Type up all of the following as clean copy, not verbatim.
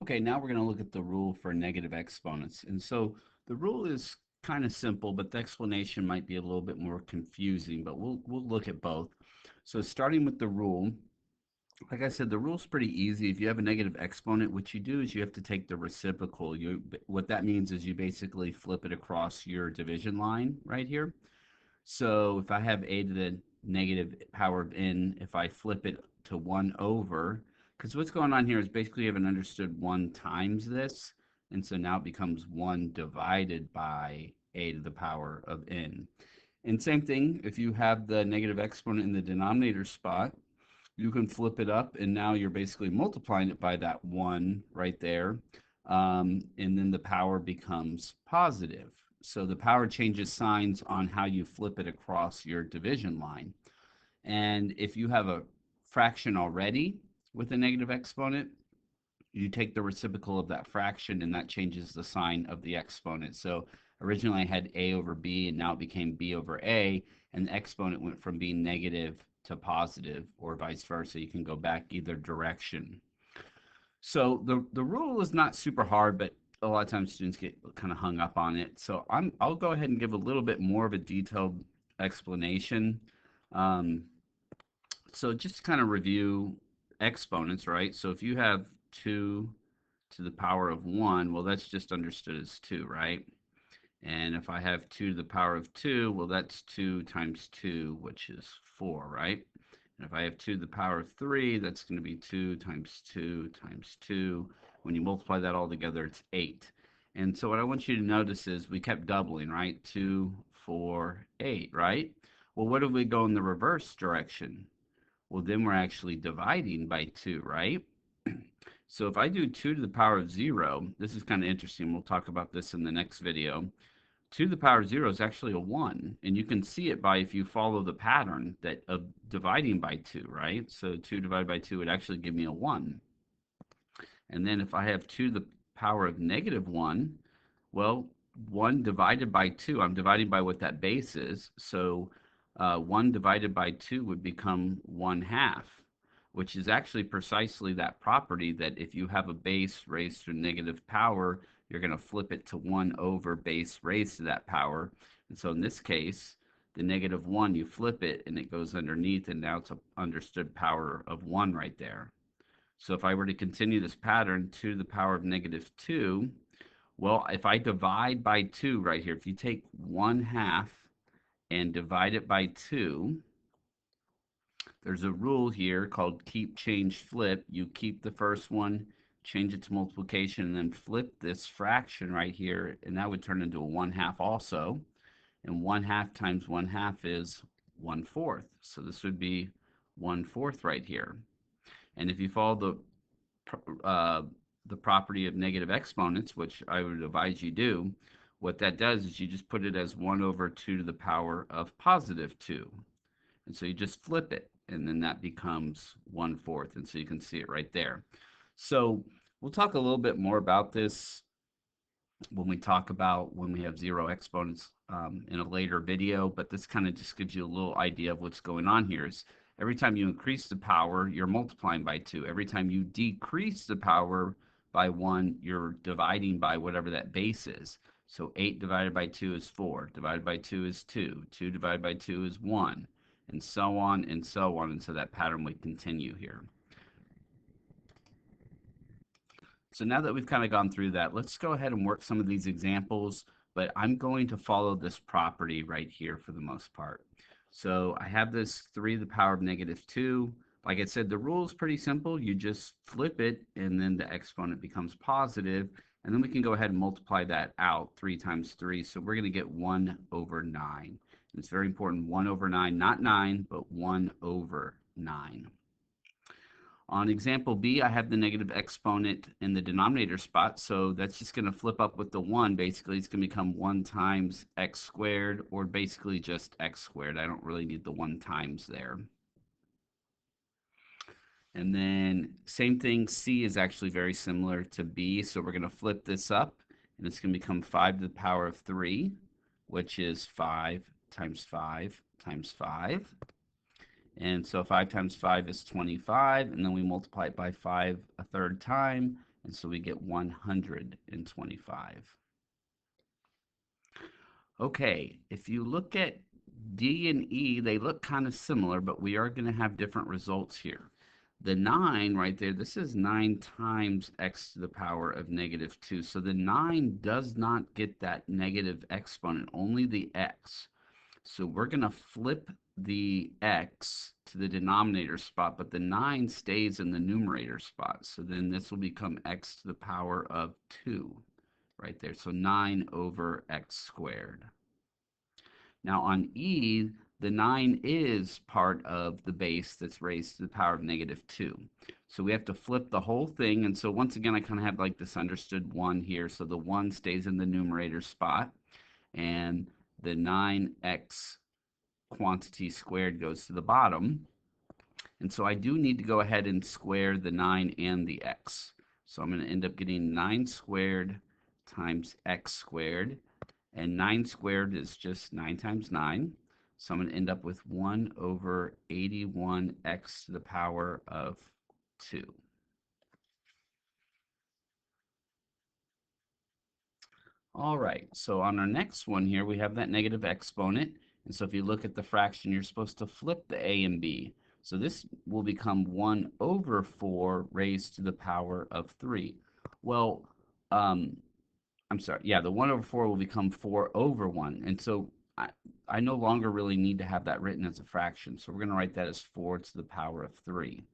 Okay, now we're going to look at the rule for negative exponents. And so the rule is kind of simple, but the explanation might be a little bit more confusing, but we'll look at both. So starting with the rule, like I said, the rule's pretty easy. If you have a negative exponent, what you do is you have to take the reciprocal. What that means is you basically flip it across your division line right here. So if I have a to the negative power of n, if I flip it to 1 over, because what's going on here is basically you haven't understood 1 times this, and so now it becomes 1 divided by a to the power of n. And same thing, if you have the negative exponent in the denominator spot, you can flip it up, and now you're basically multiplying it by that 1 right there, and then the power becomes positive. So the power changes signs on how you flip it across your division line. And if you have a fraction already with a negative exponent, you take the reciprocal of that fraction, and that changes the sign of the exponent. So originally I had a over b, and now it became b over a, and the exponent went from being negative to positive, or vice versa. You can go back either direction. So the rule is not super hard, but a lot of times students get kind of hung up on it. So I'll go ahead and give a little bit more of a detailed explanation. Um, so just to kind of review exponents, right? So if you have 2 to the power of 1, well, that's just understood as 2, right? And if I have 2 to the power of 2, well, that's 2 times 2, which is 4, right? And if I have 2 to the power of 3, that's going to be 2 times 2 times 2. When you multiply that all together, it's 8. And so what I want you to notice is we kept doubling, right? 2, 4, 8, right? Well, what if we go in the reverse direction? Well, then we're actually dividing by 2, right? So if I do 2 to the power of 0, this is kind of interesting. We'll talk about this in the next video. 2 to the power of 0 is actually a 1, and you can see it by if you follow the pattern that of dividing by 2, right? So 2 divided by 2 would actually give me a 1. And then if I have 2 to the power of negative 1, well, 1 divided by 2, I'm dividing by what that base is. So 1 divided by 2 would become 1 half, which is actually precisely that property that if you have a base raised to a negative power, you're going to flip it to 1 over base raised to that power. And so in this case, the negative 1, you flip it and it goes underneath, and now it's an understood power of 1 right there. So if I were to continue this pattern, 2 to the power of negative 2, well, if I divide by 2 right here, if you take 1 half and divide it by 2, there's a rule here called keep, change, flip. You keep the first one, change it to multiplication, and then flip this fraction right here, and that would turn into a 1 half also. And 1 half times 1 half is 1/4. So this would be 1/4 right here. And if you follow uh, the property of negative exponents, which I would advise you do, what that does is you just put it as 1 over 2 to the power of positive 2. And so you just flip it, and then that becomes 1/4. And so you can see it right there. So we'll talk a little bit more about this when we talk about when we have zero exponents in a later video, but this kind of just gives you a little idea of what's going on here. Is every time you increase the power, you're multiplying by 2. Every time you decrease the power by 1, you're dividing by whatever that base is. So 8 divided by 2 is 4, divided by 2 is 2, 2 divided by 2 is 1, and so on and so on, and so that pattern would continue here. So now that we've kind of gone through that, let's go ahead and work some of these examples, but I'm going to follow this property right here for the most part. So I have this 3 to the power of negative 2. Like I said, the rule is pretty simple. You just flip it, and then the exponent becomes positive, and then we can go ahead and multiply that out. 3 times 3, so we're going to get 1 over 9. It's very important, 1 over 9, not 9, but 1 over 9. On example B, I have the negative exponent in the denominator spot, so that's just going to flip up with the 1. Basically, it's going to become 1 times x squared, or basically just x squared. I don't really need the 1 times there. And then same thing, C is actually very similar to B, so we're going to flip this up, and it's going to become 5 to the power of 3, which is 5 times 5 times 5. And so 5 times 5 is 25, and then we multiply it by 5 a third time, And so we get 125. Okay, if you look at D and E, they look kind of similar, but we are going to have different results here. The 9 right there, this is 9 times x to the power of negative 2. So the 9 does not get that negative exponent, only the x. So we're going to flip the x to the denominator spot, but the 9 stays in the numerator spot. So then this will become x to the power of 2 right there. So 9 over x squared. Now on E, the 9 is part of the base that's raised to the power of negative 2. So we have to flip the whole thing. And so once again, I kind of have like this understood 1 here. So the 1 stays in the numerator spot. And the 9x quantity squared goes to the bottom. And so I do need to go ahead and square the 9 and the x. So I'm going to end up getting 9 squared times x squared. And 9 squared is just 9 times 9. So I'm going to end up with 1 over 81x to the power of 2. All right, so on our next one here, we have that negative exponent. And so if you look at the fraction, you're supposed to flip the a and b. So this will become 1 over 4 raised to the power of 3. Well, um, I'm sorry, yeah, the 1 over 4 will become 4 over 1. And so I, I no longer really need to have that written as a fraction. So we're going to write that as 4 to the power of 3.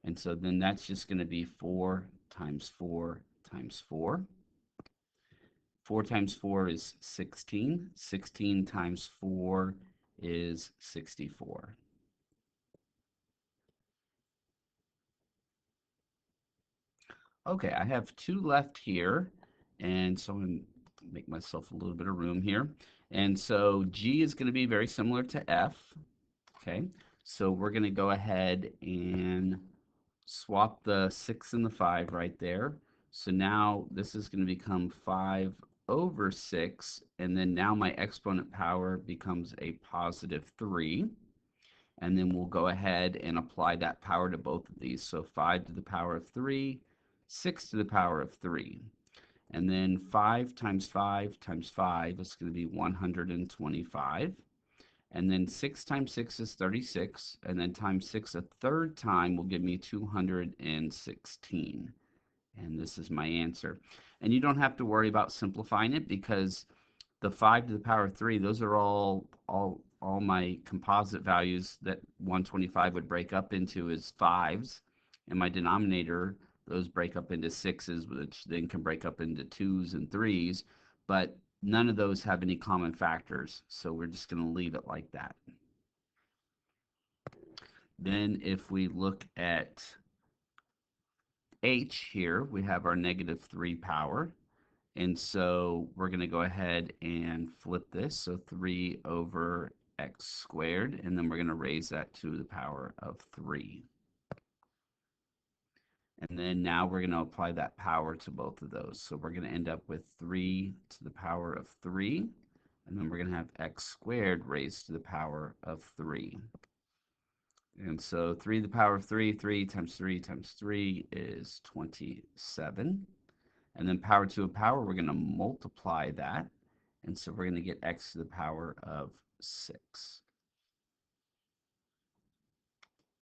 And so then that's just going to be 4 times 4 times 4. 4 times 4 is 16. 16 times 4 is 64. Okay, I have 2 left here, and so I'm going to make myself a little bit of room here. And so G is going to be very similar to F. Okay, so we're going to go ahead and swap the 6 and the 5 right there. So now this is going to become 5 over 6, and then now my exponent power becomes a positive 3. And then we'll go ahead and apply that power to both of these. So 5 to the power of 3, 6 to the power of 3. And then 5 times 5 times 5 is going to be 125. And then 6 times 6 is 36. And then times 6 a third time will give me 216. And this is my answer. And you don't have to worry about simplifying it because the 5 to the power of 3, those are all my composite values that 125 would break up into is 5s. And my denominator, those break up into 6s, which then can break up into 2s and 3s. But none of those have any common factors. So we're just going to leave it like that. Then if we look at h here, we have our negative 3 power. And so we're going to go ahead and flip this. So 3 over x squared, and then we're going to raise that to the power of 3. And then now we're going to apply that power to both of those. So we're going to end up with 3 to the power of 3. And then we're going to have x squared raised to the power of 3. And so 3 to the power of 3, 3 times 3 times 3 is 27. And then power to a power, we're going to multiply that. And so we're going to get x to the power of 6.